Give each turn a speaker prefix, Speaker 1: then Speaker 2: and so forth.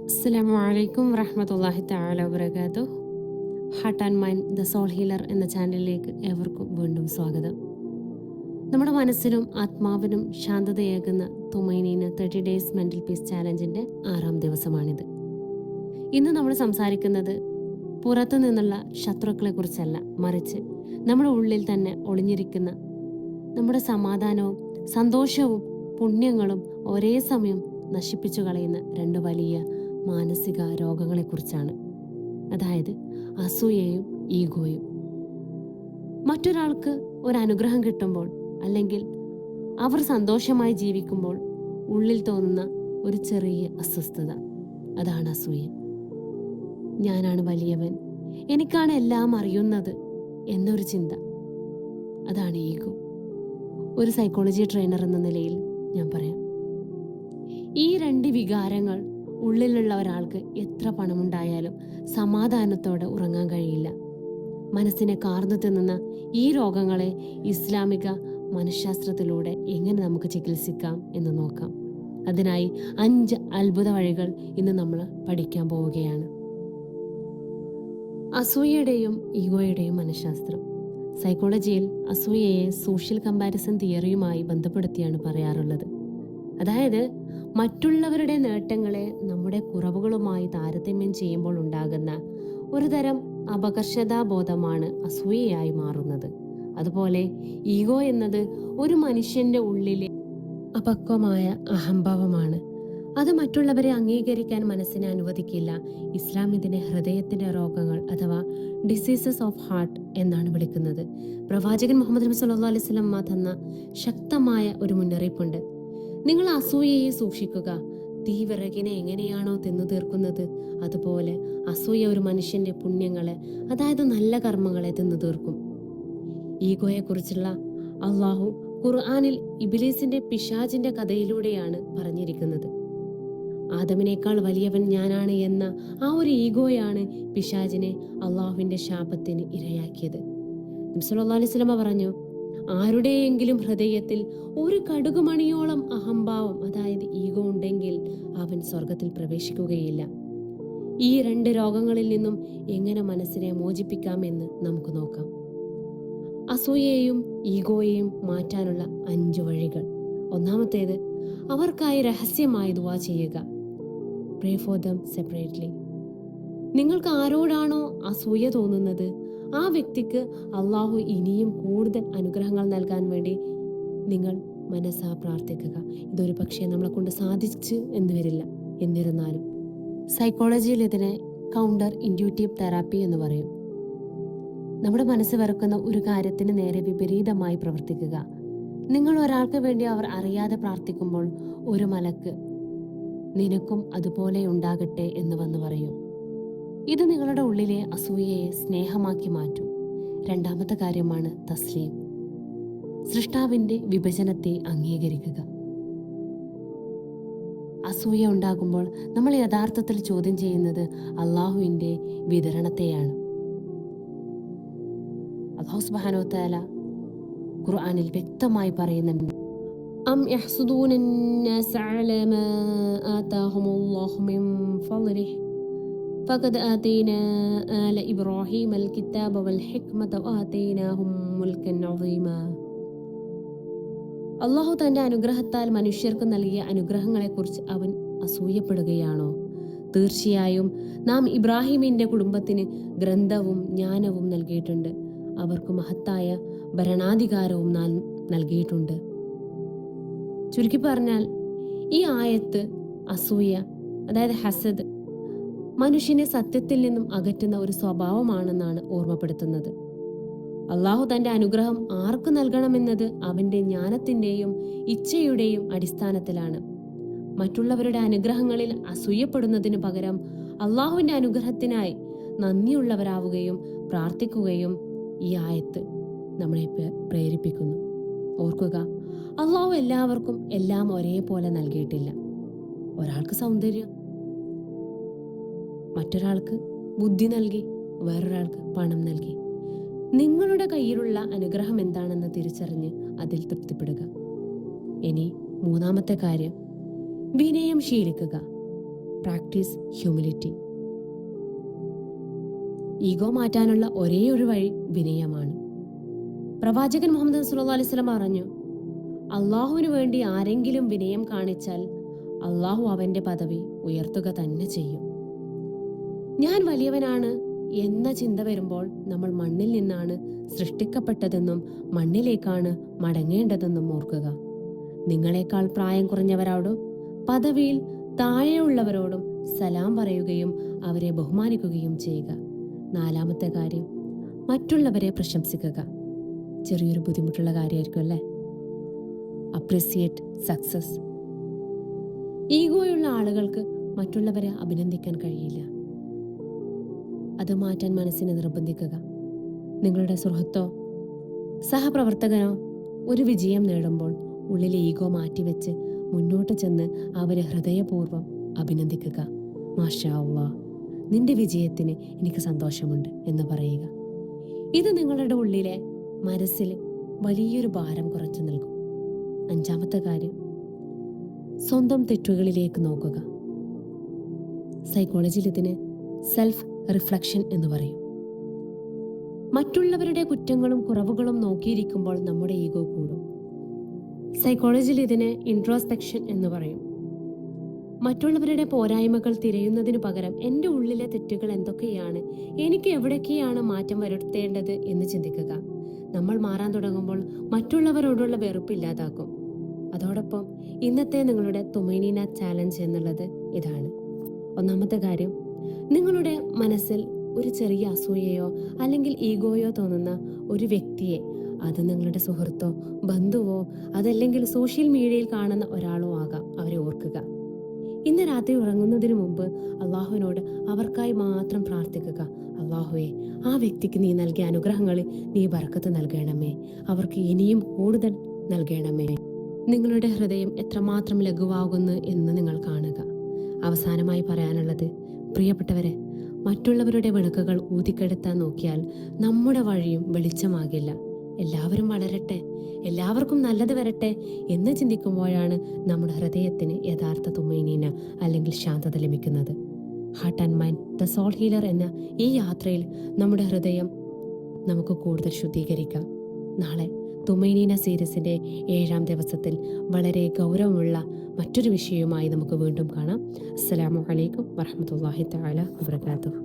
Speaker 1: അസ്സലാമു അലൈക്കും വറഹ്മത്തുള്ളാഹി തആല വബറകാതുഹു. Heart and mind the soul healer എന്ന ചാനലിലേക്ക് ഏവർക്കും വീണ്ടും സ്വാഗതം. നമ്മുടെ മനസ്സിനും ആത്മാവിനും ശാന്തതയേകുന്ന തുമൈനീന 30 ഡേയ്സ് മെൻ്റൽ പീസ് ചാലഞ്ചിൻ്റെ 6ാം ദിവസമാണിത്. ഇന്ന് നമ്മൾ സംസാരിക്കുന്നത് പുറത്തു നിന്നുള്ള ശത്രുക്കളെ കുറിച്ചല്ല, മറിച്ച് നമ്മുടെ ഉള്ളിൽ തന്നെ ഒളിഞ്ഞിരിക്കുന്ന നമ്മുടെ സമാധാനവും സന്തോഷവും പുണ്യങ്ങളും ഒരേ സമയം നശിപ്പിച്ചു കളയുന്ന രണ്ട് വലിയ മാനസിക രോഗങ്ങളെക്കുറിച്ചാണ്. അതായത് അസൂയയും ഈഗോയും. മറ്റൊരാൾക്ക് ഒരു അനുഗ്രഹം കിട്ടുമ്പോൾ അല്ലെങ്കിൽ അവർ സന്തോഷമായി ജീവിക്കുമ്പോൾ ഉള്ളിൽ തോന്നുന്ന ഒരു ചെറിയ അസ്വസ്ഥത, അതാണ് അസൂയ. ഞാനാണ് വലിയവൻ, എനിക്കാണ് എല്ലാം അറിയുന്നത് എന്നൊരു ചിന്ത, അതാണ് ഈഗോ. ഒരു സൈക്കോളജി ട്രെയിനർ എന്ന നിലയിൽ ഞാൻ പറയാം, ഈ രണ്ട് വികാരങ്ങൾ ഉള്ളിലുള്ള ഒരാൾക്ക് എത്ര പണമുണ്ടായാലും സമാധാനത്തോടെ ഉറങ്ങാൻ കഴിയില്ല. മനസ്സിനെ കാർന്നു തിന്നുന്ന ഈ രോഗങ്ങളെ ഇസ്ലാമിക മനഃശാസ്ത്രത്തിലൂടെ എങ്ങനെ നമുക്ക് ചികിത്സിക്കാം എന്ന് നോക്കാം. അതിനായി 5 അത്ഭുത വഴികൾ ഇന്ന് നമ്മൾ പഠിക്കാൻ പോവുകയാണ്. അസൂയയുടെയും ഈഗോയുടെയും മനഃശാസ്ത്രം. സൈക്കോളജിയിൽ അസൂയയെ സോഷ്യൽ കമ്പാരിസൺ തിയറിയുമായി ബന്ധപ്പെടുത്തിയാണ് പറയാറുള്ളത്. അതായത് മറ്റുള്ളവരുടെ നേട്ടങ്ങളെ നമ്മുടെ കുറവുകളുമായി താരതമ്യം ചെയ്യുമ്പോൾ ഉണ്ടാകുന്ന ഒരു തരം അപകർഷതാബോധമാണ് അസൂയയായി മാറുന്നത്. അതുപോലെ ഈഗോ എന്നത് ഒരു മനുഷ്യന്റെ ഉള്ളിലെ അപക്വമായ അഹംഭാവമാണ്. അത് മറ്റുള്ളവരെ അംഗീകരിക്കാൻ മനസ്സിനെ അനുവദിക്കില്ല. ഇസ്ലാം ഇതിനെ ഹൃദയത്തിന്റെ രോഗങ്ങൾ അഥവാ ഡിസീസസ് ഓഫ് ഹാർട്ട് എന്നാണ് വിളിക്കുന്നത്. പ്രവാചകൻ മുഹമ്മദ് നബി സല്ലല്ലാഹു അലൈഹി വസല്ലം തന്ന ശക്തമായ ഒരു മുന്നറിയിപ്പുണ്ട്. നിങ്ങൾ അസൂയയെ സൂക്ഷിക്കുക. തീ വിറകിനെ എങ്ങനെയാണോ തിന്നു തീർക്കുന്നത്, അതുപോലെ അസൂയ ഒരു മനുഷ്യന്റെ പുണ്യങ്ങളെ, അതായത് നല്ല കർമ്മങ്ങളെ തിന്നു തീർക്കും. ഈഗോയെ കുറിച്ചുള്ള അള്ളാഹു ഖുർആനിൽ ഇബ്ലീസിന്റെ പിശാചിന്റെ കഥയിലൂടെയാണ് പറഞ്ഞിരിക്കുന്നത്. ആദമിനേക്കാൾ വലിയവൻ ഞാനാണ് എന്ന ആ ഒരു ഈഗോയാണ് പിശാചിനെ അള്ളാഹുവിന്റെ ശാപത്തിന് ഇരയാക്കിയത്. നബി സല്ലല്ലാഹു അലൈഹി വസല്ലം പറഞ്ഞു, ആരുടെയെങ്കിലും ഹൃദയത്തിൽ ഒരു കടുകുമണിയോളം അഹംഭാവം, അതായത് ഈഗോ ഉണ്ടെങ്കിൽ അവൻ സ്വർഗത്തിൽ പ്രവേശിക്കുകയില്ല. ഈ 2 രോഗങ്ങളിൽ നിന്നും എങ്ങനെ മനസ്സിനെ മോചിപ്പിക്കാമെന്ന് നമുക്ക് നോക്കാം. അസൂയയെയും ഈഗോയെയും മാറ്റാനുള്ള 5 വഴികൾ. ഒന്നാമത്തേത്, അവർക്കായി രഹസ്യമായി ദുആ ചെയ്യുക. Pray for them separately. നിങ്ങൾക്ക് ആരോടാണോ അസൂയ തോന്നുന്നത്, ആ വ്യക്തിക്ക് അള്ളാഹു ഇനിയും കൂടുതൽ അനുഗ്രഹങ്ങൾ നൽകാൻ വേണ്ടി നിങ്ങൾ മനസ്സാ പ്രാർത്ഥിക്കുക. ഇതൊരു പക്ഷേ നമ്മളെ കൊണ്ട് സാധിച്ചു എന്ന് വരില്ല. എന്നിരുന്നാലും സൈക്കോളജിയിൽ ഇതിനെ കൗണ്ടർ ഇൻഡ്യൂട്ടീവ് തെറാപ്പി എന്ന് പറയും. നമ്മുടെ മനസ്സ് വെറുക്കുന്ന ഒരു കാര്യത്തിന് നേരെ വിപരീതമായി പ്രവർത്തിക്കുക. നിങ്ങൾ ഒരാൾക്ക് വേണ്ടി അവർ അറിയാതെ പ്രാർത്ഥിക്കുമ്പോൾ ഒരു മലക്ക് നിനക്കും അതുപോലെ ഉണ്ടാകട്ടെ എന്ന് വന്ന് പറയും. ഇത് നിങ്ങളുടെ ഉള്ളിലെ അസൂയയെ സ്നേഹമാക്കി മാറ്റും. രണ്ടാമത്തെ കാര്യമാണ് തസ്ലീം. സൃഷ്ടാവിന്റെ വിഭജനത്തെ അംഗീകരിക്കുക. അസൂയ ഉണ്ടാകുമ്പോൾ നമ്മൾ യഥാർത്ഥത്തിൽ ചോദ്യം ചെയ്യുന്നത് അള്ളാഹുവിന്റെ വിതരണത്തെയാണ്. അല്ലാഹു സുബ്ഹാനഹു വ തആല ഖുർആനിൽ വ്യക്തമായി പറയുന്നുണ്ട്, അം യഹ്സുദൂന الناس على ما آتاهم الله من فضله فقد آتينا آل إبراهيم الكتاب والحكمة وآتيناهم ملكا عظيما. അള്ളാഹു തന്റെ അനുഗ്രഹത്താൽ മനുഷ്യർക്ക് നൽകിയ അനുഗ്രഹങ്ങളെക്കുറിച്ച് അവൻ അസൂയപ്പെടുകയാണോ? തീർച്ചയായും നാം ഇബ്രാഹിമിന്റെ കുടുംബത്തിന് ഗ്രന്ഥവും ജ്ഞാനവും നൽകിയിട്ടുണ്ട്. അവർക്ക് മഹത്തായ ഭരണാധികാരവും നൽകിയിട്ടുണ്ട്. ചുരുക്കി പറഞ്ഞാൽ ഈ ആയത്ത് അസൂയ, അതായത് ഹസദ്, മനുഷ്യനെ സത്യത്തിൽ നിന്നും അകറ്റുന്ന ഒരു സ്വഭാവമാണെന്നാണ് ഓർമ്മപ്പെടുത്തുന്നത്. അള്ളാഹു തന്റെ അനുഗ്രഹം ആർക്ക് നൽകണമെന്നത് അവന്റെ ജ്ഞാനത്തിന്റെയും ഇച്ഛയുടെയും അടിസ്ഥാനത്തിലാണ്. മറ്റുള്ളവരുടെ അനുഗ്രഹങ്ങളിൽ അസൂയപ്പെടുന്നതിന് പകരം അള്ളാഹുവിന്റെ അനുഗ്രഹത്തിനായി നന്ദിയുള്ളവരാവുകയും പ്രാർത്ഥിക്കുകയും ഈ ആയത്ത് നമ്മളെ പ്രേരിപ്പിക്കുന്നു. ഓർക്കുക, അള്ളാഹു എല്ലാവർക്കും എല്ലാം ഒരേപോലെ നൽകിയിട്ടില്ല. ഒരാൾക്ക് സൗന്ദര്യം, മറ്റൊരാൾക്ക് ബുദ്ധി നൽകി, വേറൊരാൾക്ക് പണം നൽകി. നിങ്ങളുടെ കയ്യിലുള്ള അനുഗ്രഹം എന്താണെന്ന് തിരിച്ചറിഞ്ഞ് അതിൽ തൃപ്തിപ്പെടുക. ഇനി 3ാമത്തെ കാര്യം, വിനയം ശീലിക്കുക. Practice humility. ഈഗോ മാറ്റാനുള്ള ഒരേ ഒരു വഴി വിനയമാണ്. പ്രവാചകൻ മുഹമ്മദ് സല്ലല്ലാഹു അലൈഹി വസല്ലം പറഞ്ഞു, അള്ളാഹുവിന് വേണ്ടി ആരെങ്കിലും വിനയം കാണിച്ചാൽ അള്ളാഹു അവന്റെ പദവി ഉയർത്തുക തന്നെ ചെയ്യും. ഞാൻ വലിയവനാണ് എന്ന ചിന്ത വരുമ്പോൾ നമ്മൾ മണ്ണിൽ നിന്നാണ് സൃഷ്ടിക്കപ്പെട്ടതെന്നും മണ്ണിലേക്കാണ് മടങ്ങേണ്ടതെന്നും ഓർക്കുക. നിങ്ങളെക്കാൾ പ്രായം കുറഞ്ഞവരോടും പദവിയിൽ താഴെയുള്ളവരോടും സലാം പറയുകയും അവരെ ബഹുമാനിക്കുകയും ചെയ്യുക. 4-ാമത്തെ കാര്യം, മറ്റുള്ളവരെ പ്രശംസിക്കുക. ചെറിയൊരു ബുദ്ധിമുട്ടുള്ള കാര്യമായിരിക്കും അല്ലേ? Appreciate success. ഈഗോയുള്ള ആളുകൾക്ക് മറ്റുള്ളവരെ അഭിനന്ദിക്കാൻ കഴിയില്ല. അത് മാറ്റാൻ മനസ്സിനെ നിർബന്ധിക്കുക. നിങ്ങളുടെ സുഹൃത്തോ സഹപ്രവർത്തകനോ ഒരു വിജയം നേടുമ്പോൾ ഉള്ളിലെ ഈഗോ മാറ്റിവെച്ച് മുന്നോട്ട് ചെന്ന് അവരെ ഹൃദയപൂർവ്വം അഭിനന്ദിക്കുക. മാഷാ അല്ലാഹ്, നിന്റെ വിജയത്തിന് എനിക്ക് സന്തോഷമുണ്ട് എന്ന് പറയുക. ഇത് നിങ്ങളുടെ ഉള്ളിലെ മനസ്സിൽ വലിയൊരു ഭാരം കുറച്ചു നൽകും. 5-ാമത്തെ കാര്യം, സ്വന്തം തെറ്റുകളിലേക്ക് നോക്കുക. സൈക്കോളജിയിൽ ഇതിന് സെൽഫ് റിഫ്ലക്ഷൻ എന്ന് പറയും. മറ്റുള്ളവരുടെ കുറ്റങ്ങളും കുറവുകളും നോക്കിയിരിക്കുമ്പോൾ നമ്മുടെ ഈഗോ കൂടും. സൈക്കോളജിയിൽ ഇതിന് ഇൻട്രോസ്പെക്ഷൻ എന്ന് പറയും. മറ്റുള്ളവരുടെ പോരായ്മകൾ തിരയുന്നതിനു പകരം എൻ്റെ ഉള്ളിലെ തെറ്റുകൾ എന്തൊക്കെയാണ്, എനിക്ക് എവിടേക്കെയാണ് മാറ്റം വരുത്തേണ്ടത് എന്ന് ചിന്തിക്കുക. നമ്മൾ മാറാൻ തുടങ്ങുമ്പോൾ മറ്റുള്ളവരോടുള്ള വെറുപ്പ് ഇല്ലാതാക്കും. അതോടൊപ്പം ഇന്നത്തെ നിങ്ങളുടെ തുമൈനീന ചാലഞ്ച് എന്നുള്ളത് ഇതാണ്. 1-ാമത്തെ കാര്യം, നിങ്ങളുടെ മനസ്സിൽ ഒരു ചെറിയ അസൂയയോ അല്ലെങ്കിൽ ഈഗോയോ തോന്നുന്ന ഒരു വ്യക്തിയെ, അത് നിങ്ങളുടെ സുഹൃത്തോ ബന്ധുവോ അതല്ലെങ്കിൽ സോഷ്യൽ മീഡിയയിൽ കാണുന്ന ഒരാളോ ആകാം, അവരെ ഓർക്കുക. ഇന്ന് രാത്രി ഉറങ്ങുന്നതിന് മുമ്പ് അള്ളാഹുവിനോട് അവർക്കായി മാത്രം പ്രാർത്ഥിക്കുക. അള്ളാഹുവേ, ആ വ്യക്തിക്ക് നീ നൽകിയ അനുഗ്രഹങ്ങളിൽ നീ ബർക്കത്ത് നൽകണമേ, അവർക്ക് ഇനിയും കൂടുതൽ നൽകണമേ. നിങ്ങളുടെ ഹൃദയം എത്രമാത്രം ലഘുവാകുന്നു എന്ന് നിങ്ങൾ കാണുക. അവസാനമായി പറയാനുള്ളത്, പ്രിയപ്പെട്ടവരെ, മറ്റുള്ളവരുടെ വിളക്കുകൾ ഊതിക്കെടുത്താൻ നോക്കിയാൽ നമ്മുടെ വഴിയും വെളിച്ചമാകില്ല. എല്ലാവരും വളരട്ടെ, എല്ലാവർക്കും നല്ലത് വരട്ടെ എന്ന് ചിന്തിക്കുമ്പോഴാണ് നമ്മുടെ ഹൃദയത്തിന് യഥാർത്ഥ തുമൈനീന അല്ലെങ്കിൽ ശാന്തത ലഭിക്കുന്നത്. Heart and mind the soul healer എന്ന ഈ യാത്രയിൽ നമ്മുടെ ഹൃദയം നമുക്ക് കൂടുതൽ ശുദ്ധീകരിക്കാം. നാളെ തുമൈനീന സീരീസിന്റെ 7-ാം ദിവസത്തിൽ വളരെ ഗൗരവമുള്ള മറ്റൊരു വിഷയവുമായി നമുക്ക് വീണ്ടും കാണാം. അസ്സലാമു അലൈക്കും വറഹ്മത്തുള്ളാഹി തആല വബറകാതുഹു.